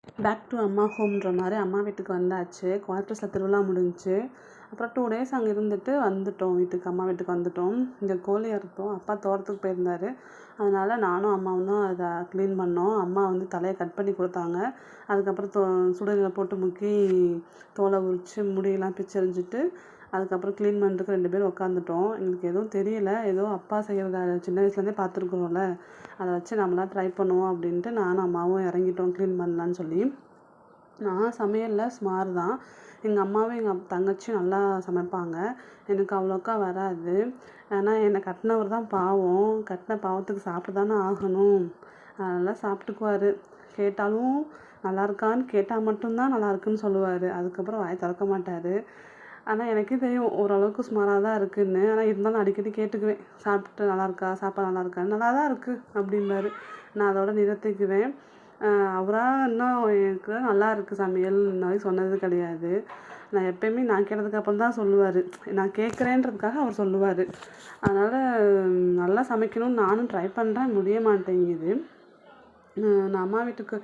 Back to அம்மா ஹோம்ன்ற மாதிரி அம்மா வீட்டுக்கு வந்தாச்சு. குவார்ட்டர்ஸில் திருவிழா முடிஞ்சுச்சு. அப்புறம் 2 டேஸ் அங்கே இருந்துட்டு வந்துட்டோம் வீட்டுக்கு, அம்மா வீட்டுக்கு வந்துட்டோம். இங்கே கோழி அறுத்தோம். அப்பா தோட்டத்துக்கு போயிருந்தார். அதனால் நானும் அம்மாவும் தான் அதை க்ளீன் பண்ணோம். அம்மா வந்து தலையை கட் பண்ணி கொடுத்தாங்க. அதுக்கப்புறம் சுடுதண்ணியில் போட்டு முக்கி தோலை உரித்து முடியெல்லாம் பிச்சு எறிஞ்சிட்டு அதுக்கப்புறம் க்ளீன் பண்ணுறதுக்கு 2 பேரும் உட்காந்துட்டோம். எங்களுக்கு எதுவும் தெரியல. ஏதோ அப்பா செய்கிறத சின்ன வயசுலேருந்தே பார்த்துருக்குறோம்ல, அதை வச்சு நம்மளாம் ட்ரை பண்ணுவோம் அப்படின்ட்டு நானும் அம்மாவும் இறங்கிட்டோம் க்ளீன் பண்ணலான்னு சொல்லி. நான் சமையலில் சுமார் தான். எங்கள் அம்மாவும் எங்கள் தங்கச்சியும் நல்லா சமைப்பாங்க. எனக்கு அவ்வளோக்கா வராது. ஆனால் என்னை கட்டினவர் தான் பாவம். கட்டின பாவத்துக்கு சாப்பிட்டு தானே ஆகணும். அதெல்லாம் சாப்பிட்டுக்குவார். கேட்டாலும் நல்லாயிருக்கான்னு கேட்டால் மட்டும்தான் நல்லாயிருக்குன்னு சொல்லுவார். அதுக்கப்புறம் வாய் திறக்க மாட்டார். ஆனால் எனக்கே தெரியும் ஓரளவுக்கு சுமாராக தான் இருக்குதுன்னு. ஆனால் இருந்தாலும் அடிக்கடி கேட்டுக்குவேன், சாப்பிட்டு நல்லாயிருக்கா, சாப்பாடு நல்லாயிருக்கான்னு. நல்லா தான் இருக்குது அப்படிம்பாரு. நான் அதோட நிறுத்திக்குவேன். அவராக இன்னும் எனக்கு நல்லா இருக்குது சமையல் இன்ன வரைக்கும் சொன்னது கிடையாது. நான் எப்போயுமே நான் கேட்டதுக்கு அப்புறம் தான் சொல்லுவார். நான் கேட்குறேன்றதுக்காக அவர் சொல்லுவார். அதனால் நல்லா சமைக்கணும்னு நானும் ட்ரை பண்ணுறேன், முடிய மாட்டேங்குது. நான் அம்மா வீட்டுக்கு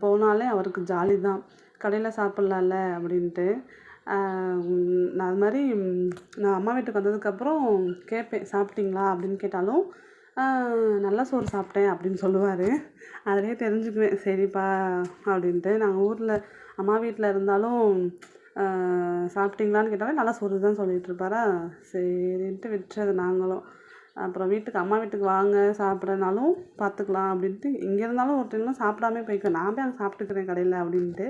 போனாலே அவருக்கு ஜாலி தான். கடையில் சாப்பிட்லாம்ல அப்படின்ட்டு. நான் அது மாதிரி நான் அம்மா வீட்டுக்கு வந்ததுக்கப்புறம் கேட்பேன், சாப்பிட்டீங்களா அப்படின்னு கேட்டாலும் நல்லா சோறு சாப்பிட்டேன் அப்படின்னு சொல்லுவார். அதிலே தெரிஞ்சுக்குவேன் சரிப்பா அப்படின்ட்டு. நாங்கள் ஊரில் அம்மா வீட்டில் இருந்தாலும் சாப்பிட்டீங்களான்னு கேட்டாலே நல்லா சோறு தான் சொல்லிகிட்டு இருப்பாரா. சரின்ட்டு விட்டுறது நாங்களும். அப்புறம் அம்மா வீட்டுக்கு வாங்க சாப்பிட்றனாலும் பார்த்துக்கலாம் அப்படின்ட்டு. இங்கே இருந்தாலும் ஒரு டைம்லாம் சாப்பிடாமே போய்க்குவேன். நான் போய் அங்கே சாப்பிட்டுக்கிறேன் கடையில் அப்படின்ட்டு.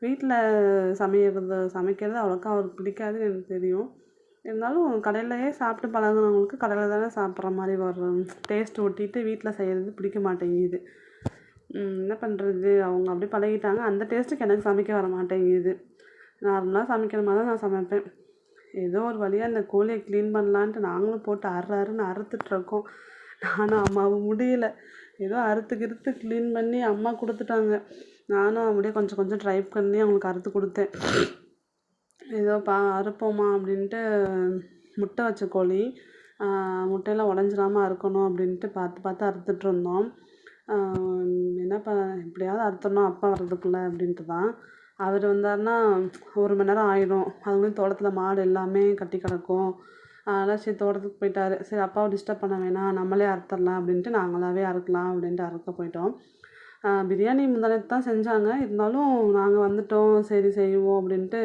வீட்டில் சமைக்கிறது அவ்வளோக்கா அவருக்கு பிடிக்காதுன்னு எனக்கு தெரியும். இருந்தாலும் கடையிலையே சாப்பிட்டு பழகுனவங்களுக்கு கடையில் தானே சாப்பிட்ற மாதிரி வரும். டேஸ்ட் ஒட்டிட்டு வீட்டில் செய்கிறது பிடிக்க மாட்டேங்குது. என்ன பண்ணுறது, அவங்க அப்படி பழகிட்டாங்க. அந்த டேஸ்ட்டுக்கு எனக்கு சமைக்க வர மாட்டேங்குது. நார்மலாக சமைக்கிற மாதிரி தான் நான் சமைப்பேன். ஏதோ ஒரு வழியாக அந்த கோழியை க்ளீன் பண்ணலான்ட்டு நாங்களும் போட்டு அறுன்னு அறுத்துட்ருக்கோம். நானும் அம்மாவும் முடியல. ஏதோ அறுத்து க்ளீன் பண்ணி அம்மா கொடுத்துட்டாங்க. நானும் அப்படியே கொஞ்சம் கொஞ்சம் ட்ரை பண்ணி அவங்களுக்கு அறுத்து கொடுத்தேன். ஏதோ அறுப்போமா அப்படின்ட்டு முட்டை வச்ச கோழி, முட்டையெல்லாம் உடஞ்சிடாமல் அறுக்கணும் அப்படின்ட்டு பார்த்து அறுத்துட்ருந்தோம். என்ன எப்படியாவது அறுத்துடணும் அப்பா வர்றதுக்குள்ளே அப்படின்ட்டு தான். அவர் வந்தார்னா 1 மணி நேரம் ஆகிடும். அதுலேயும் தோட்டத்தில் மாடு எல்லாமே கட்டி கிடக்கும். அதனால் சரி தோட்டத்துக்கு போயிட்டார். சரி அப்பாவை டிஸ்டர்ப் பண்ண வேணாம், நம்மளே அறுத்துடலாம் அப்படின்ட்டு நாங்களாகவே அறுக்கலாம் அப்படின்ட்டு அறுக்க போயிட்டோம். பிரியாணி முந்தானேத்து தான் செஞ்சாங்க. இருந்தாலும் நாங்கள் வந்துட்டோம், சரி செய்வோம் அப்படின்ட்டு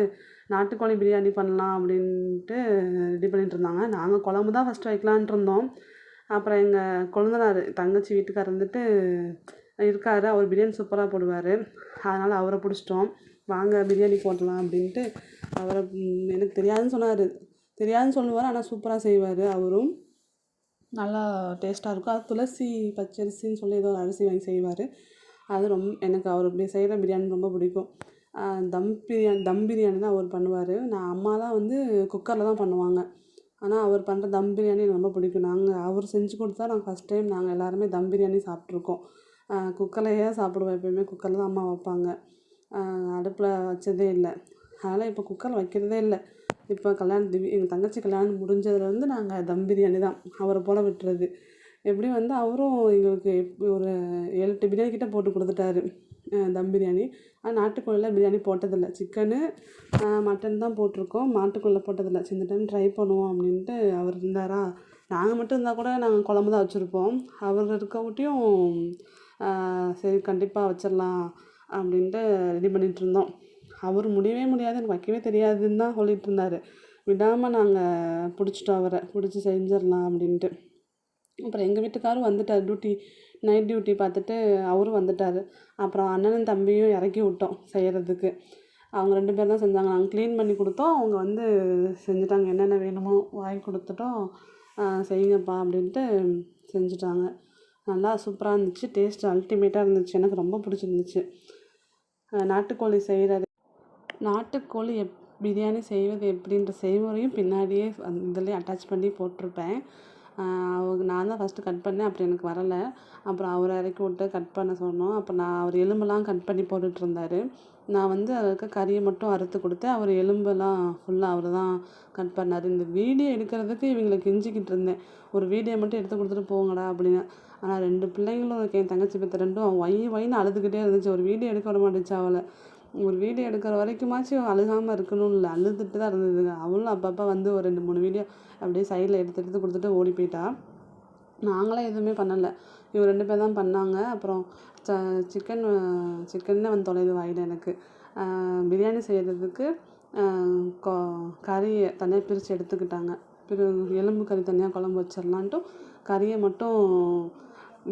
நாட்டுக்கோழி பிரியாணி பண்ணலாம் அப்படின்ட்டு ரெடி பண்ணிகிட்ருந்தாங்க. நாங்கள் குழம்பு தான் ஃபஸ்ட்டு வைக்கலான்ட்டு இருந்தோம். அப்புறம் எங்கள் கொழுந்தனார் தங்கச்சி வீட்டுக்காரர் வந்துட்டு இருக்கார். அவர் பிரியாணி சூப்பராக போடுவார். அதனால் அவரை பிடிச்சிட்டோம். வாங்க பிரியாணி போடலாம் அப்படின்ட்டு. அவரை எனக்கு தெரியாதுன்னு சொன்னார். தெரியாதுன்னு சொல்லுவார், ஆனால் சூப்பராக செய்வார். அவரும் நல்லா டேஸ்ட்டாக இருக்கும். அது துளசி பச்சரிசின்னு சொல்லி ஏதோ ஒரு அரிசி வாங்கி செய்வார். அது எனக்கு அவர் இப்படி செய்கிற பிரியாணி ரொம்ப பிடிக்கும். தம் பிரியாணி தான் அவர் பண்ணுவார். அம்மாலாம் வந்து குக்கரில் தான் பண்ணுவாங்க. ஆனால் அவர் பண்ணுற தம் பிரியாணி எனக்கு ரொம்ப பிடிக்கும். அவர் செஞ்சு கொடுத்தா ஃபஸ்ட் டைம் நாங்கள் எல்லாருமே தம் பிரியாணி சாப்பிட்ருக்கோம். குக்கர்லையே சாப்பிடுவோம். எப்போயுமே குக்கரில் தான் அம்மா வைப்பாங்க. அடுப்பில் வச்சதே இல்லை. அதனால் இப்போ குக்கரில் வைக்கிறதே இல்லை. இப்போ எங்கள் தங்கச்சி கல்யாணம் முடிஞ்சதுலேருந்து நாங்கள் தம் பிரியாணி தான் அவரை போல் விட்டுறது. எப்படி வந்து அவரும் எங்களுக்கு ஒரு 7-8 பிரியாணி கிட்டே போட்டு கொடுத்துட்டாரு தம் பிரியாணி. ஆனால் நாட்டுக்கோழியில் பிரியாணி போட்டதில்லை. சிக்கனு மட்டன் தான் போட்டிருக்கோம். நாட்டுக்கோழியில் போட்டதில்லை. இந்த டைம் ட்ரை பண்ணுவோம் அப்படின்ட்டு அவர் இருந்தாரா. நாங்கள் மட்டும் இருந்தால் கூட நாங்கள் குழம்பு தான் வச்சுருப்போம். அவர் இருக்கவட்டியும் சரி கண்டிப்பாக வச்சிடலாம் அப்படின்ட்டு ரெடி பண்ணிகிட்ருந்தோம். அவர் முடியவே முடியாது, எனக்கு வைக்கவே தெரியாதுன்னு தான் சொல்லிகிட்டு இருந்தார். விடாமல் நாங்கள் பிடிச்சிட்டோம், அவரை பிடிச்சி செஞ்சிடலாம் அப்படின்ட்டு. அப்புறம் எங்கள் வீட்டுக்காரும் வந்துட்டார். நைட் டியூட்டி பார்த்துட்டு அவரும் வந்துட்டார். அப்புறம் அண்ணனும் தம்பியும் இறக்கி விட்டோம் செய்கிறதுக்கு. அவங்க 2 பேர் தான் செஞ்சாங்க. நாங்கள் க்ளீன் பண்ணி கொடுத்தோம். அவங்க வந்து செஞ்சுட்டாங்க. என்னென்ன வேணுமோ வாங்கி கொடுத்துட்டோம். செய்யுங்கப்பா அப்படின்ட்டு செஞ்சுட்டாங்க. நல்லா சூப்பராக இருந்துச்சு. டேஸ்ட் அல்டிமேட்டாக இருந்துச்சு. எனக்கு ரொம்ப பிடிச்சிருந்துச்சு. நாட்டுக்கோழி செய்கிறது, நாட்டுக்கோழி பிரியாணி செய்வது எப்படின்ற செய்முறையும் பின்னாடியே இதிலே அட்டாச் பண்ணி போட்டிருப்பேன். அவங்க நான் தான் ஃபஸ்ட்டு கட் பண்ணேன். அப்படி எனக்கு வரலை. அப்புறம் அவரை இறக்கி விட்டு கட் பண்ண சொன்னோம். அப்போ அவர் எலும்பெல்லாம் கட் பண்ணி போட்டுட்ருந்தார். நான் வந்து அதில் இருக்க கறியை மட்டும் அறுத்து கொடுத்தேன். அவர் எலும்பெல்லாம் ஃபுல்லாக அவர் தான் கட் பண்ணார். இந்த வீடியோ எடுக்கிறதுக்கு இவங்களை கெஞ்சிக்கிட்டு இருந்தேன், ஒரு வீடியோ மட்டும் எடுத்து கொடுத்துட்டு போங்கடா அப்படின்னு. ஆனால் 2 பிள்ளைங்களும் இருக்கு, என் தங்கச்சி பெற்ற 2ம் வைன்னு அழுதுகிட்டே இருந்துச்சு. ஒரு வீடியோ எடுக்க விட மாட்டேச்சு அவளை. ஒரு வீடியோ எடுக்கிற வரைக்குமாச்சும் அழுகாமல் இருக்கணும்னு இல்லை, அழுதுட்டு தான் இருந்ததுங்க. அவளும் அப்பப்போ வந்து ஒரு 2-3 வீடியோ அப்படியே சைடில் எடுத்து கொடுத்துட்டு ஓடி போயிட்டா. நாங்களாம் எதுவுமே பண்ணலை, இவங்க 2 பேர் தான் பண்ணாங்க. அப்புறம் சிக்கன்னே வந்து தொலைது வாயில எனக்கு. பிரியாணி செய்கிறதுக்கு கறியை தனியாக பிரித்து எடுத்துக்கிட்டாங்க. எலும்பு கறி தனியாக குழம்பு வச்சிடலான்ட்டு கறியை மட்டும்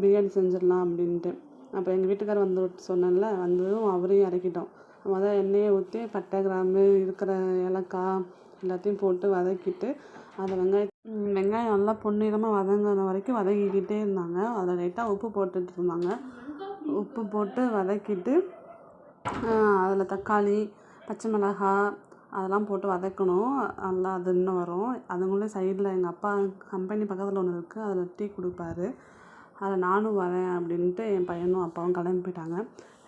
பிரியாணி செஞ்சிடலாம் அப்படின்ட்டு. அப்போ எங்கள் வீட்டுக்காரர் வந்து சொன்னேன்ல, வந்ததும் அவரையும் இறக்கிட்டோம். எண்ணெயை ஊற்றி பட்டை கிராம்பு இருக்கிற ஏலக்காய் எல்லாத்தையும் போட்டு வதக்கிட்டு அதை வெங்காயம் நல்லா பொன்னிறமாக வதங்கின வரைக்கும் வதக்கிக்கிட்டே இருந்தாங்க. அதில் லைட்டாக உப்பு போட்டுட்டு இருந்தாங்க. உப்பு போட்டு வதக்கிட்டு அதில் தக்காளி, பச்சை மிளகாய் அதெல்லாம் போட்டு வதக்கணும். நல்லா அது இன்னும் வரும். அதுக்குள்ளே சைடில் எங்கள் அப்பா கம்பெனி பக்கத்தில் ஒன்று இருக்குது, அதில் டீ கொடுப்பாரு. அதில் நானும் வரேன் அப்படின்ட்டு என் பையனும் அப்பாவும் கிளம்பி போயிட்டாங்க.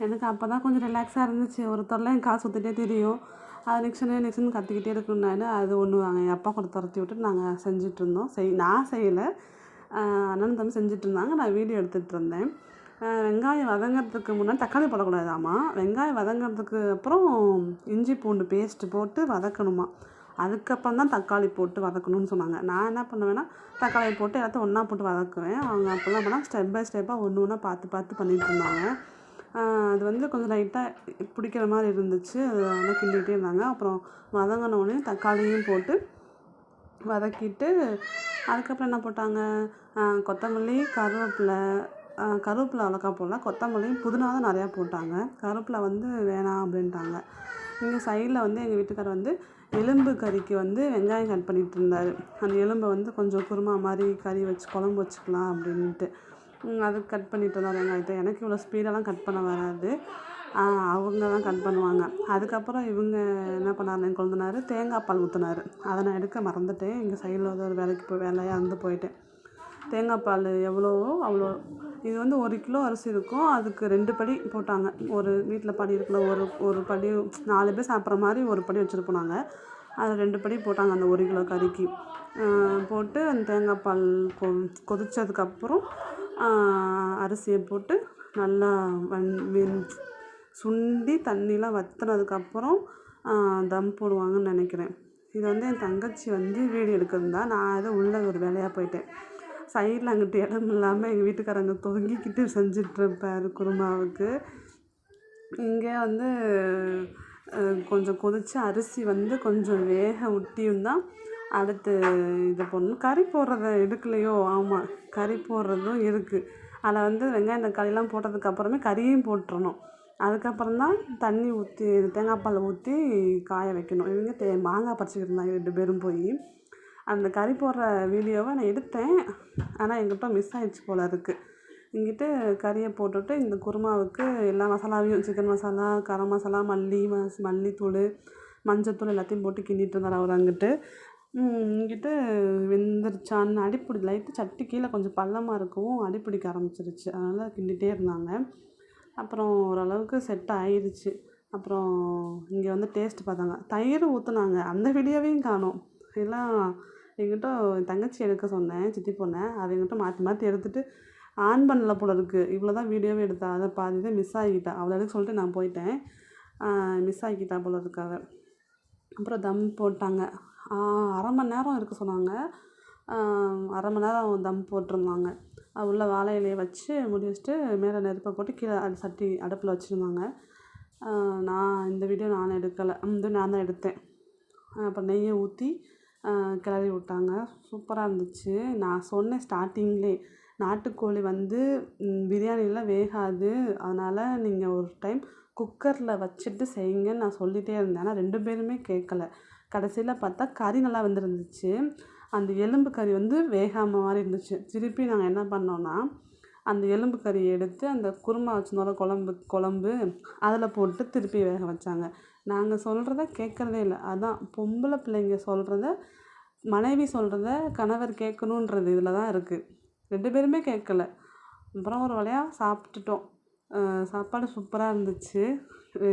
எனக்கு அப்போ தான் கொஞ்சம் ரிலாக்ஸாக இருந்துச்சு. ஒருத்தரில் என் காசு சுற்றிட்டே தெரியும், அது நெக்ஸ்ட்டு கற்றுக்கிட்டே இருக்கணும். நான் அது ஒன்று எங்கள் அப்பா கூட துரத்தி விட்டு நாங்கள் செஞ்சிட்ருந்தோம். நான் செய்யலை, அண்ணன் தம்பி செஞ்சிட்ருந்தாங்க, நான் வீடியோ எடுத்துகிட்டு இருந்தேன். வெங்காயம் வதங்கிறதுக்கு முன்னாடி தக்காளி போடக்கூடாதாம்மா. வெங்காயம் வதங்கிறதுக்கு அப்புறம் இஞ்சி பூண்டு பேஸ்ட்டு போட்டு வதக்கணுமா. அதுக்கப்புறம் தான் தக்காளி போட்டு வதக்கணும்னு சொன்னாங்க. நான் என்ன பண்ணுவேன்னா, தக்காளியை போட்டு எல்லாத்தையும் ஒன்றா போட்டு வதக்குவேன். அவங்க அப்போல்லாம் பண்ணால் ஸ்டெப் பை ஸ்டெப்பாக ஒன்று ஒன்றா பார்த்து பண்ணிகிட்டு இருந்தாங்க. அது வந்து கொஞ்சம் லைட்டாக பிடிக்கிற மாதிரி இருந்துச்சு. அதை கிண்டிகிட்டே இருந்தாங்க. அப்புறம் வதங்கினோடனே தக்காளியும் போட்டு வதக்கிட்டு அதுக்கப்புறம் என்ன போட்டாங்க, கொத்தமல்லி, கருவேப்பிலை அவ்வளோக்கா போடல, கொத்தமல்லியும் புதினா தான் நிறையா போட்டாங்க. கருவேப்பிலை வந்து வேணாம் அப்படின்ட்டாங்க. இங்கே சைடில் வந்து எங்கள் வீட்டுக்காரர் வந்து எலும்பு கறிக்கு வந்து வெங்காயம் கட் பண்ணிகிட்டு இருந்தார். அந்த எலும்பை வந்து கொஞ்சம் குருமா மாதிரி கறி வச்சு குழம்பு வச்சுக்கலாம் அப்படின்ட்டு அதுக்கு கட் பண்ணிட்டு இருந்தார் வெங்காயத்தை. எனக்கு இவ்வளோ ஸ்பீடெல்லாம் கட் பண்ண வராது, அவங்க தான் கட் பண்ணுவாங்க. அதுக்கப்புறம் இவங்க என்ன பண்ணார், என் கொழுந்தனார் தேங்காய் பால் ஊற்றினார். அதை நான் எடுக்க மறந்துட்டேன். இங்கே சைடில் வந்து ஒரு வேலையாக இருந்து போயிட்டேன். தேங்காய் பால் எவ்வளவோ அவ்வளோ. இது வந்து 1 கிலோ அரிசி இருக்கும், அதுக்கு 2 படி போட்டாங்க. ஒரு வீட்டில் படி இருக்குல்ல, ஒரு படி 4 பேர் சாப்பிட்ற மாதிரி ஒரு படி வச்சுருப்போம் நாங்கள். அதில் 2 படி போட்டாங்க அந்த 1 கிலோ கறிக்கு. போட்டு அந்த தேங்காய் பால் கொதித்ததுக்கப்புறம் அரிசியை போட்டு நல்லா சுண்டி தண்ணிலாம் வற்றினதுக்கப்புறம் தம் போடுவாங்கன்னு நினைக்கிறேன். இது வந்து என் தங்கச்சி வந்து வீடியோ எடுக்கிறதா, நான் ஏதோ உள்ளே ஒரு வேலையாக போயிட்டேன். சைடில் அங்கிட்டு இடம் இல்லாமல் எங்கள் வீட்டுக்காரங்க தொங்கிக்கிட்டு செஞ்சிட்ருப்பார் குருமாவுக்கு. இங்கே வந்து கொஞ்சம் கொதித்து அரிசி வந்து கொஞ்சம் வேக விட்டியும் தான் அடுத்து இதை போடணும். கறி போடுறத எடுக்கலையோ, ஆமாம் கறி போடுறதும் இருக்குது. அதில் வந்து வெங்காயம் தக்காளிலாம் போட்டதுக்கப்புறமே கறியையும் போட்டுறணும். அதுக்கப்புறம் தான் தண்ணி ஊற்றி தேங்காய் பால் ஊற்றி காய வைக்கணும். இவங்க மாங்காய் பறிச்சுக்கிட்டு இருந்தாங்க 2 பேரும் போய். அந்த கறி போடுற வீடியோவை நான் எடுத்தேன், ஆனால் எங்கிட்ட மிஸ் ஆகிடுச்சு போல் இருக்குது. இங்கிட்டு கறியை போட்டுவிட்டு இந்த குருமாவுக்கு எல்லா மசாலாவையும் சிக்கன் மசாலா, கரம் மசாலா, மல்லித்தூள், மஞ்சத்தூள் எல்லாத்தையும் போட்டு கிண்டிட்டு இருந்தார் அவர். அங்கிட்டு இங்கிட்டு வெந்துருச்சான்னு அடிப்பிடி லைட்டு சட்டி கீழே கொஞ்சம் பள்ளமாக இருக்கவும் அடிப்பிடிக்க ஆரம்பிச்சிருச்சு. அதனால் கிண்டிகிட்டே இருந்தாங்க. அப்புறம் ஓரளவுக்கு செட் ஆயிடுச்சு. அப்புறம் இங்கே வந்து டேஸ்ட்டு பார்த்தாங்க, தயிர் ஊற்றுனாங்க. அந்த வீடியோவையும் காணோம். எல்லாம் என்கிட்ட என் தங்கச்சி எடுக்க சொன்னேன், சித்தி பொண்ணை. அதை என்கிட்ட மாற்றி எடுத்துகிட்டு ஆன் பண்ணல போல இருக்குது. இவ்வளோ தான் வீடியோவே எடுத்தா, அதை பாதி தான் மிஸ் ஆகிட்டா. அவளை எடுக்க சொல்லிட்டு நான் போயிட்டேன், மிஸ் ஆகிக்கிட்டா போல இருக்காங்க. அப்புறம் தம் போட்டாங்க. 1/2 மணி நேரம் இருக்க சொன்னாங்க. 1/2 மணி நேரம் தம் போட்டிருந்தாங்க. உள்ள வாழை இலையை வச்சு முடி வச்சுட்டு மேலே நெருப்பை போட்டு கீழே சட்டி அடுப்பில் வச்சுருந்தாங்க. நான் இந்த வீடியோ நான் எடுக்கலை, நான் தான் எடுத்தேன். அப்புறம் நெய்யை ஊற்றி கிளறி விட்டாங்க. சூப்பராக இருந்துச்சு. நான் சொன்னேன் ஸ்டார்டிங்லே, நாட்டுக்கோழி வந்து பிரியாணியில் வேகாது, அதனால் நீங்கள் ஒரு டைம் குக்கரில் வச்சுட்டு செய்யுங்கன்னு நான் சொல்லிகிட்டே இருந்தேன். ஆனால் 2 பேருமே கேட்கல. கடைசியில் பார்த்தா கறி நல்லா வெந்துருந்துச்சு. அந்த எலும்பு கறி வந்து வேகாமல் மாதிரி இருந்துச்சு. திருப்பி நாங்கள் என்ன பண்ணோன்னா, அந்த எலும்பு கறியை எடுத்து அந்த குருமா வச்சுருந்தோம்ல குழம்பு அதில் போட்டு திருப்பி வேக வச்சாங்க. நாங்கள் சொல்கிறத கேட்குறதே இல்லை. அதான் பொம்பளை பிள்ளைங்க சொல்கிறத மனைவி சொல்கிறத கணவர் கேட்கணுன்றது இதில் தான் இருக்குது. 2 பேருமே கேட்கல. அப்புறம் ஒரு வழியாக சாப்பிட்டுட்டோம். சாப்பாடு சூப்பராக இருந்துச்சு.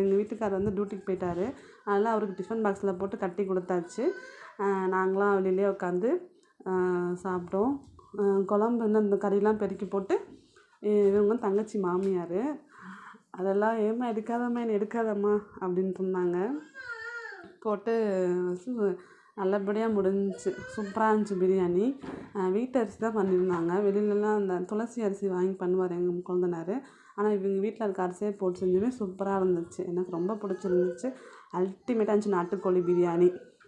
எங்கள் வீட்டுக்காரர் வந்து டியூட்டிக்கு போயிட்டாரு. அதனால் அவருக்கு டிஃபன் பாக்ஸில் போட்டு கட்டி கொடுத்தாச்சு. நாங்களாம் வெளியிலே உட்காந்து சாப்பிட்டோம். குழம்பு இன்னும் இந்த கறிலாம் பெருக்கி போட்டு இவங்க தங்கச்சி மாமியார் அதெல்லாம் ஏம்மா எடுக்காதம்மா என்னை எடுக்காதம்மா அப்படின்ட்டு இருந்தாங்க. போட்டு நல்லபடியாக முடிஞ்சிச்சு. சூப்பராக இருந்துச்சு பிரியாணி. வீட்டு அரிசி தான் பண்ணியிருந்தாங்க. வெளியிலலாம் அந்த துளசி அரிசி வாங்கி பண்ணுவார் எங்கள் கொழுந்தனார். ஆனால் இவங்க வீட்டில் இருக்க அரிசியே போட்டு செஞ்சுமே சூப்பராக இருந்துச்சு. எனக்கு ரொம்ப பிடிச்சிருந்துச்சு. அல்டிமேட்டாக இருந்துச்சு நாட்டுக்கோழி பிரியாணி.